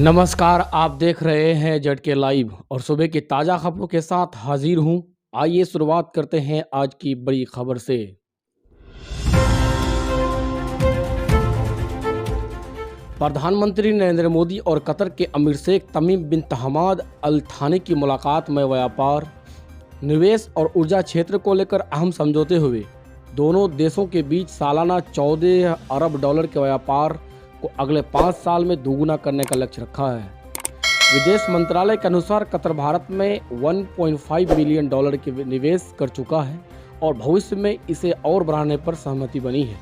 नमस्कार, आप देख रहे हैं झटके लाइव और सुबह की ताज़ा खबरों के साथ हाजिर हूं। आइए शुरुआत करते हैं आज की बड़ी खबर से। प्रधानमंत्री नरेंद्र मोदी और कतर के अमीर शेख तमीम बिन हमाद अल थानी की मुलाकात में व्यापार, निवेश और ऊर्जा क्षेत्र को लेकर अहम समझौते हुए। दोनों देशों के बीच सालाना 14 अरब डॉलर के व्यापार को अगले 5 साल में दोगुना करने का लक्ष्य रखा है। विदेश मंत्रालय के अनुसार कतर भारत में 1.5 बिलियन डॉलर के निवेश कर चुका है और भविष्य में इसे और बढ़ाने पर सहमति बनी है।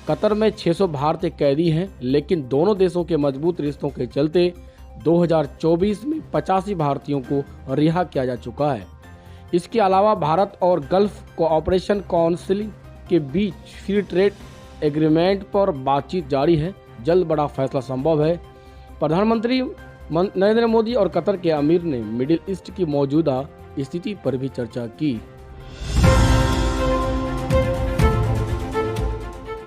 कतर में 600 भारतीय कैदी हैं, लेकिन दोनों देशों के मजबूत रिश्तों के चलते 2024 में 85 भारतीयों को रिहा किया जा चुका है। इसके अलावा भारत और गल्फ कोऑपरेशन काउंसिल के बीच फ्री ट्रेड एग्रीमेंट पर बातचीत जारी है। जल्द बड़ा फैसला संभव है। प्रधानमंत्री नरेंद्र मोदी और कतर के अमीर ने मिडिल ईस्ट की मौजूदा स्थिति पर भी चर्चा की।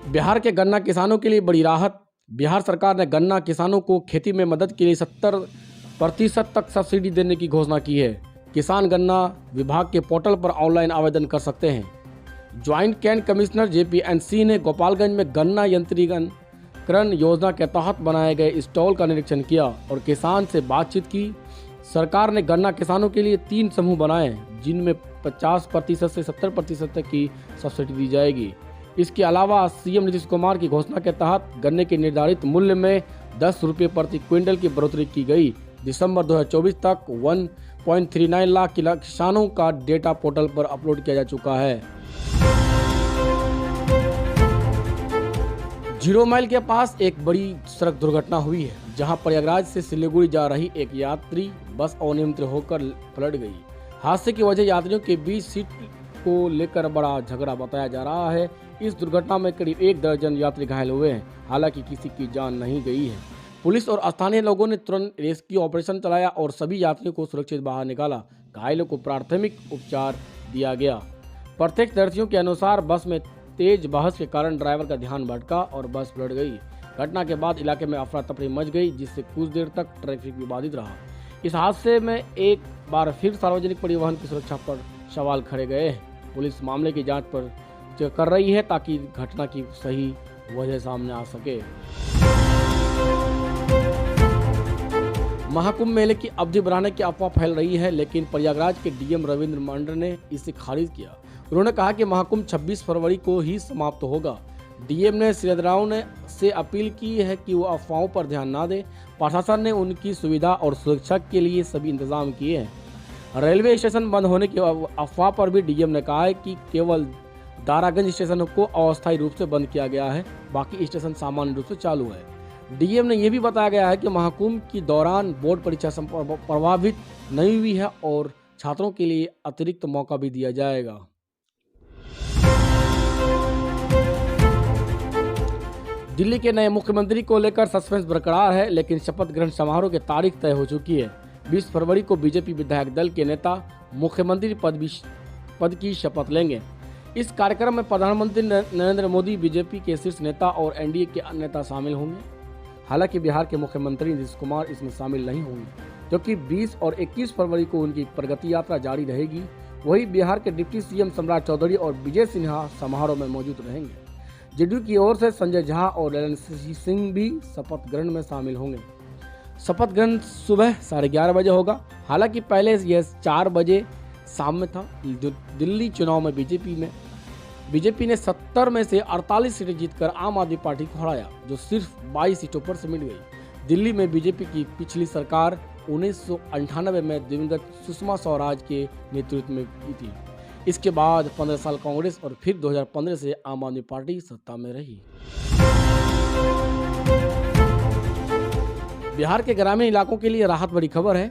बिहार के गन्ना किसानों के लिए बड़ी राहत। बिहार सरकार ने गन्ना किसानों को खेती में मदद के लिए 70% तक सब्सिडी देने की घोषणा की है। किसान गन्ना विभाग के पोर्टल पर ऑनलाइन आवेदन कर सकते हैं। ज्वाइंट कैन कमिश्नर JPNC ने गोपालगंज में गन्ना यंत्रीकरण योजना के तहत बनाए गए स्टॉल का निरीक्षण किया और किसान से बातचीत की। सरकार ने गन्ना किसानों के लिए 3 समूह बनाए, जिनमें 50% से 70% तक की सब्सिडी दी जाएगी। इसके अलावा CM नीतीश कुमार की घोषणा के तहत गन्ने के निर्धारित मूल्य में 10 रुपये प्रति क्विंटल की बढ़ोतरी की गई। दिसंबर 2024 तक 1.39 लाख किसानों का डेटा पोर्टल पर अपलोड किया जा चुका है। 0 माइल के पास एक बड़ी सड़क दुर्घटना हुई है, जहां प्रयागराज से सिलीगुड़ी जा रही एक यात्री बस अनियंत्रित होकर पलट गई। हादसे की वजह यात्रियों के बीच सीट को लेकर बड़ा झगड़ा बताया जा रहा है। इस दुर्घटना में करीब 1 दर्जन यात्री घायल हुए हैं। हालांकि किसी की जान नहीं गई है। पुलिस और स्थानीय लोगों ने तुरंत रेस्क्यू ऑपरेशन चलाया और सभी यात्रियों को सुरक्षित बाहर निकाला। घायलों को प्राथमिक उपचार दिया गया। प्रत्यक्षदर्शियों के अनुसार बस में तेज बहस के कारण ड्राइवर का ध्यान भटका और बस पलट गई। घटना के बाद इलाके में अफरा तफरी मच गई, जिससे कुछ देर तक ट्रैफिक भी बाधित रहा। इस हादसे में एक बार फिर सार्वजनिक परिवहन की सुरक्षा पर सवाल खड़े गए हैं। पुलिस मामले की जांच कर रही है ताकि घटना की सही वजह सामने आ सके। महाकुंभ मेले की अवधि बढ़ाने की अफवाह फैल रही है, लेकिन प्रयागराज के DM रविंद्र मंडल ने इसे खारिज किया। उन्होंने कहा कि महाकुंभ 26 फरवरी को ही समाप्त होगा। DM ने श्रीधराव से अपील की है कि वो अफवाहों पर ध्यान न दें। प्रशासन ने उनकी सुविधा और सुरक्षा के लिए सभी इंतजाम किए हैं। रेलवे स्टेशन बंद होने की अफवाह पर भी DM ने कहा है कि केवल दारागंज स्टेशन को अस्थायी रूप से बंद किया गया है, बाकी स्टेशन सामान्य रूप से चालू है। DM ने यह भी बताया गया है कि महाकुंभ के दौरान बोर्ड परीक्षा प्रभावित नहीं हुई है और छात्रों के लिए अतिरिक्त मौका भी दिया जाएगा। दिल्ली के नए मुख्यमंत्री को लेकर सस्पेंस बरकरार है, लेकिन शपथ ग्रहण समारोह की तारीख तय हो चुकी है। 20 फरवरी को बीजेपी विधायक दल के नेता मुख्यमंत्री पद की शपथ लेंगे। इस कार्यक्रम में प्रधानमंत्री नरेंद्र मोदी, बीजेपी के शीर्ष नेता और NDA के अन्य नेता शामिल होंगे। हालांकि बिहार के मुख्यमंत्री नीतीश कुमार इसमें शामिल नहीं होंगे, क्योंकि 20 और 21 फरवरी को उनकी प्रगति यात्रा जारी रहेगी। वहीं बिहार के डिप्टी CM सम्राट चौधरी और विजय सिन्हा समारोह में मौजूद रहेंगे। JDU की ओर से संजय झा और ललन सिंह भी शपथ ग्रहण में शामिल होंगे। शपथ ग्रहण सुबह 11:30 बजे होगा। हालांकि पहले यह 4 बजे शाम में था। दिल्ली चुनाव में बीजेपी ने 70 में से 48 सीटें जीतकर आम आदमी पार्टी को हराया, जो सिर्फ 22 सीटों पर सिमट गई। दिल्ली में बीजेपी की पिछली सरकार 1998 में दिवंगत सुषमा स्वराज के नेतृत्व में की थी। इसके बाद 15 साल कांग्रेस और फिर 2015 से आम आदमी पार्टी सत्ता में रही। बिहार के ग्रामीण इलाकों के लिए राहत भरी खबर है।